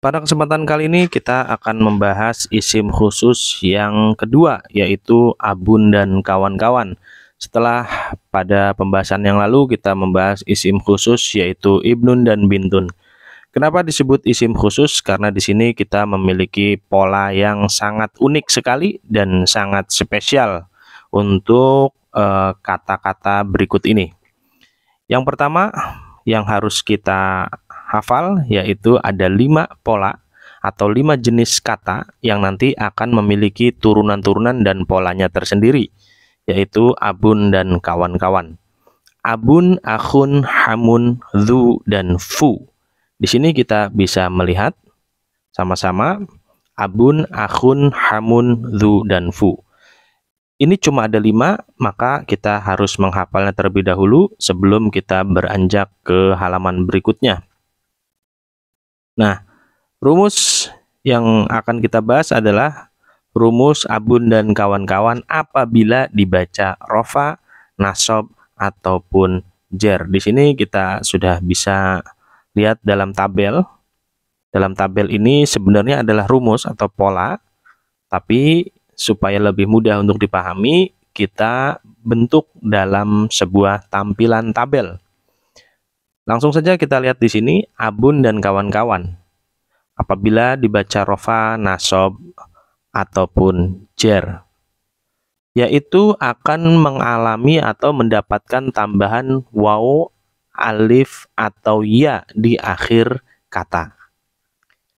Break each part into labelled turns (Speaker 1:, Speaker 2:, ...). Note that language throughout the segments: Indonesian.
Speaker 1: Pada kesempatan kali ini kita akan membahas isim khusus yang kedua, yaitu abun dan kawan-kawan. Setelah pada pembahasan yang lalu kita membahas isim khusus yaitu ibnun dan bintun. Kenapa disebut isim khusus? Karena di sini kita memiliki pola yang sangat unik sekali dan sangat spesial untuk kata-kata berikut ini. Yang pertama yang harus kita hafal yaitu ada 5 pola atau 5 jenis kata yang nanti akan memiliki turunan-turunan dan polanya tersendiri, yaitu abun dan kawan-kawan. Abun, akhun, hamun, dhu, dan fu. Di sini kita bisa melihat sama-sama abun, akhun, hamun, dhu, dan fu. Ini cuma ada 5, maka kita harus menghafalnya terlebih dahulu sebelum kita beranjak ke halaman berikutnya. Nah, rumus yang akan kita bahas adalah rumus abun dan kawan-kawan apabila dibaca rofa, nasab, ataupun jer. Di sini kita sudah bisa lihat dalam tabel. Dalam tabel ini sebenarnya adalah rumus atau pola, tapi supaya lebih mudah untuk dipahami, kita bentuk dalam sebuah tampilan tabel. Langsung saja kita lihat di sini abun dan kawan-kawan. Apabila dibaca rofa, nasab, ataupun jer, yaitu akan mengalami atau mendapatkan tambahan waw, alif, atau ya di akhir kata.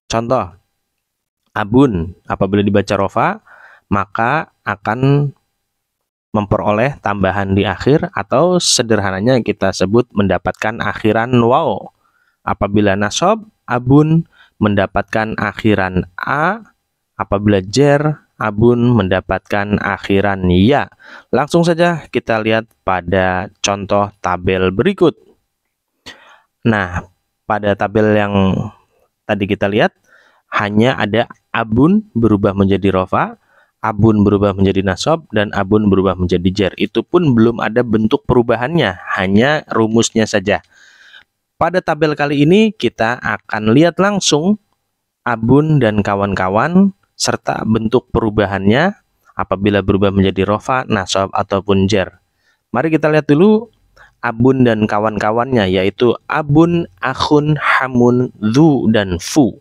Speaker 1: Contoh, abun apabila dibaca rofa, maka akan memperoleh tambahan di akhir atau sederhananya kita sebut mendapatkan akhiran waw. Apabila nasab, abun mendapatkan akhiran a. Apabila jer, abun mendapatkan akhiran ya. Langsung saja kita lihat pada contoh tabel berikut. Nah, pada tabel yang tadi kita lihat, hanya ada abun berubah menjadi rofa, abun berubah menjadi nasab, dan abun berubah menjadi jer. Itu pun belum ada bentuk perubahannya, hanya rumusnya saja. Pada tabel kali ini kita akan lihat langsung abun dan kawan-kawan serta bentuk perubahannya apabila berubah menjadi rofa, nasab, ataupun jer. Mari kita lihat dulu abun dan kawan-kawannya, yaitu abun, akhun, hamun, dhu, dan fu.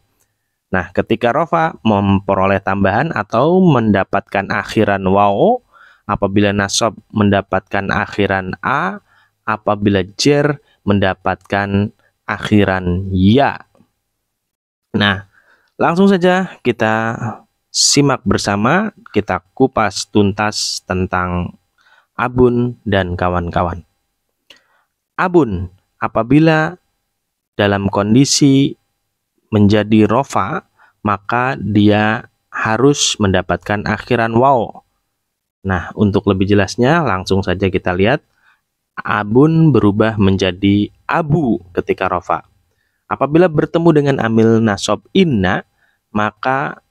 Speaker 1: Nah, ketika rofa memperoleh tambahan atau mendapatkan akhiran waw, apabila nasab mendapatkan akhiran a, apabila jer mendapatkan akhiran ya. Nah, langsung saja kita simak bersama, kita kupas tuntas tentang abun dan kawan-kawan. Abun apabila dalam kondisi menjadi rofa, maka dia harus mendapatkan akhiran waw. Nah, untuk lebih jelasnya langsung saja kita lihat abun berubah menjadi abu ketika rofa. Apabila bertemu dengan amil nasab inna, maka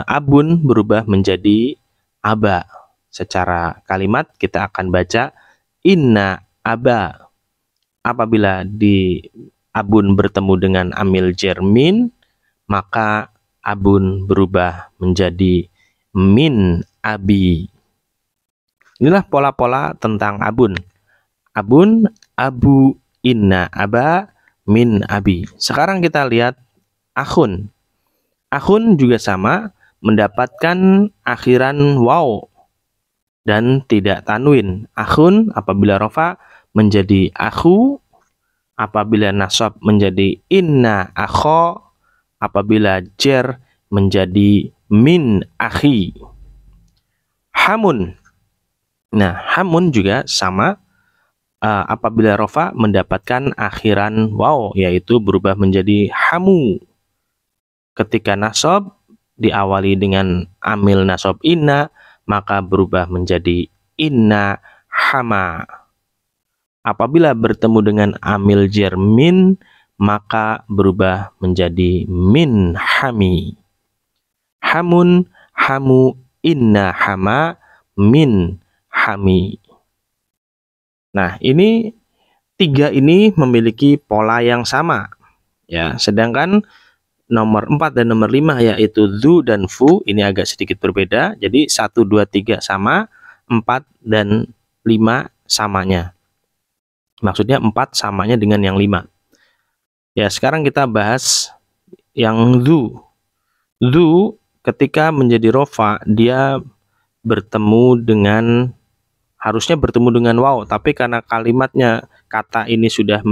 Speaker 1: abun berubah menjadi aba. Secara kalimat kita akan baca inna aba. Apabila di abun bertemu dengan amil jermin, maka abun berubah menjadi min abi. Inilah pola-pola tentang abun. Abun, abu, inna aba, min abi. Sekarang kita lihat akhun. Akhun juga sama, mendapatkan akhiran waw dan tidak tanwin. Akhun apabila rofa menjadi akhu, apabila nasab menjadi inna akho, apabila jer menjadi min akhi. Hamun. Nah, hamun juga sama, apabila rofa mendapatkan akhiran waw, yaitu berubah menjadi hamu. Ketika nasab diawali dengan amil nasab inna, maka berubah menjadi inna hama. Apabila bertemu dengan amil jermin, maka berubah menjadi min hami. Hamun, hamu, inna hama, min hami. Nah, ini 3 ini memiliki pola yang sama, ya. Sedangkan nomor 4 dan nomor 5 yaitu dzu dan fu ini agak sedikit berbeda. Jadi 1, 2, 3 sama, 4 dan 5 samanya. Maksudnya 4 samanya dengan yang 5. Ya, sekarang kita bahas yang dzu. Dzu ketika menjadi rofa dia harusnya bertemu dengan waw, tapi karena kalimatnya kata ini sudah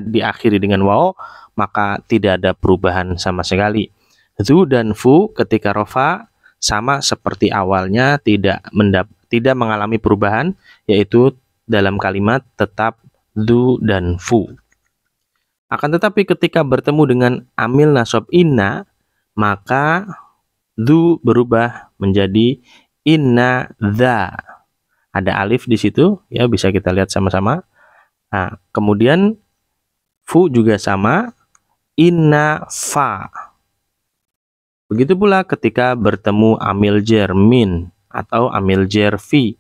Speaker 1: diakhiri dengan waw, maka tidak ada perubahan sama sekali. Dzu dan fu ketika rofa sama seperti awalnya, tidak mengalami perubahan, yaitu dalam kalimat tetap dzu dan fu. Akan tetapi ketika bertemu dengan amil nasab inna, maka dzu berubah menjadi inna dza. Ada alif di situ ya, bisa kita lihat sama-sama. Nah, kemudian fu juga sama, inna fa. Begitu pula ketika bertemu amil jar min atau amil jar fi,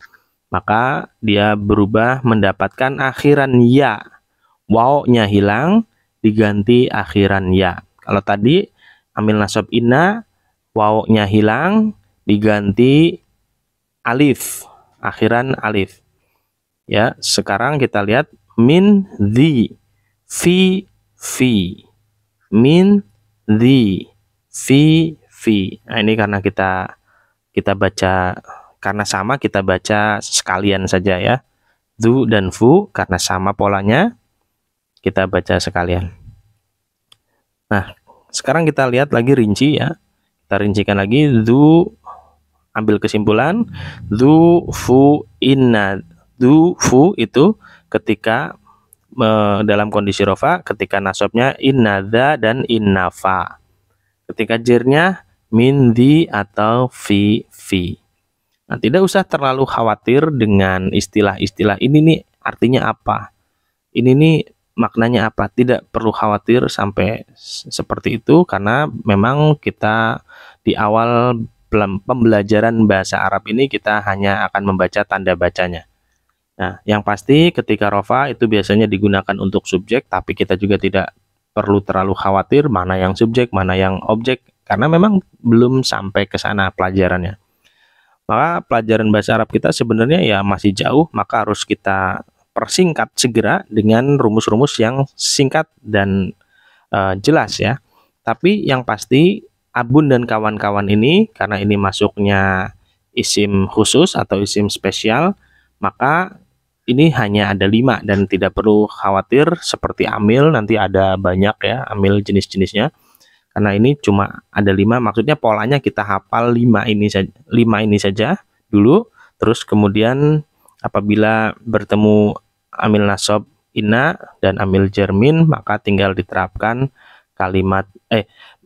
Speaker 1: maka dia berubah mendapatkan akhiran ya. Waw-nya hilang diganti akhiran ya. Kalau tadi amil nasab inna, waw-nya hilang diganti alif, akhiran alif. Ya, sekarang kita lihat min dzi, fi, min dzi, fi. Nah, ini karena kita baca, karena sama kita baca sekalian saja ya. Dzu dan fu karena sama polanya kita baca sekalian. Nah, sekarang kita lihat lagi rinci ya. Kita rincikan lagi. Dzu, ambil kesimpulan, dzu fu inna. Dzu fu itu ketika dalam kondisi rofa, ketika nasabnya inna dza dan inna fa. Ketika jernya min dzi atau fi. Nah, tidak usah terlalu khawatir dengan istilah-istilah ini nih artinya apa, ini nih maknanya apa. Tidak perlu khawatir sampai seperti itu, karena memang kita di awal pembelajaran bahasa Arab ini kita hanya akan membaca tanda bacanya. Nah, yang pasti ketika rofa itu biasanya digunakan untuk subjek, tapi kita juga tidak perlu terlalu khawatir mana yang subjek, mana yang objek, karena memang belum sampai ke sana pelajarannya. Maka pelajaran bahasa Arab kita sebenarnya ya masih jauh, maka harus kita persingkat segera dengan rumus-rumus yang singkat dan jelas ya. Tapi yang pasti abun dan kawan-kawan ini, karena ini masuknya isim khusus atau isim spesial, maka ini hanya ada 5 dan tidak perlu khawatir seperti amil, nanti ada banyak ya amil jenis-jenisnya. Karena ini cuma ada 5, maksudnya polanya kita hafal 5 ini saja dulu, terus kemudian apabila bertemu amil nasab inna dan amil jarmin, maka tinggal diterapkan kalimat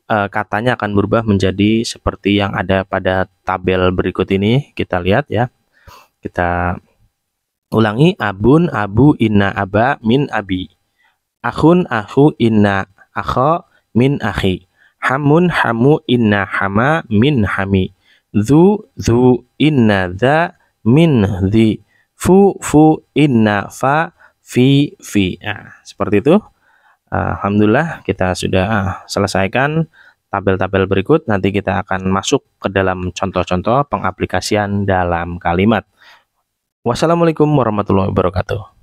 Speaker 1: katanya akan berubah menjadi seperti yang ada pada tabel berikut ini. Kita lihat ya. Kita ulangi. Abun abu inna aba min abi. Akhun akhu inna akha min akhi. Hamun hamu inna hama min hami. Dzu inna dza min dzi. Fu inna fa fi. Nah, seperti itu. Alhamdulillah kita sudah selesaikan tabel-tabel berikut. Nanti kita akan masuk ke dalam contoh-contoh pengaplikasian dalam kalimat. Wassalamualaikum warahmatullahi wabarakatuh.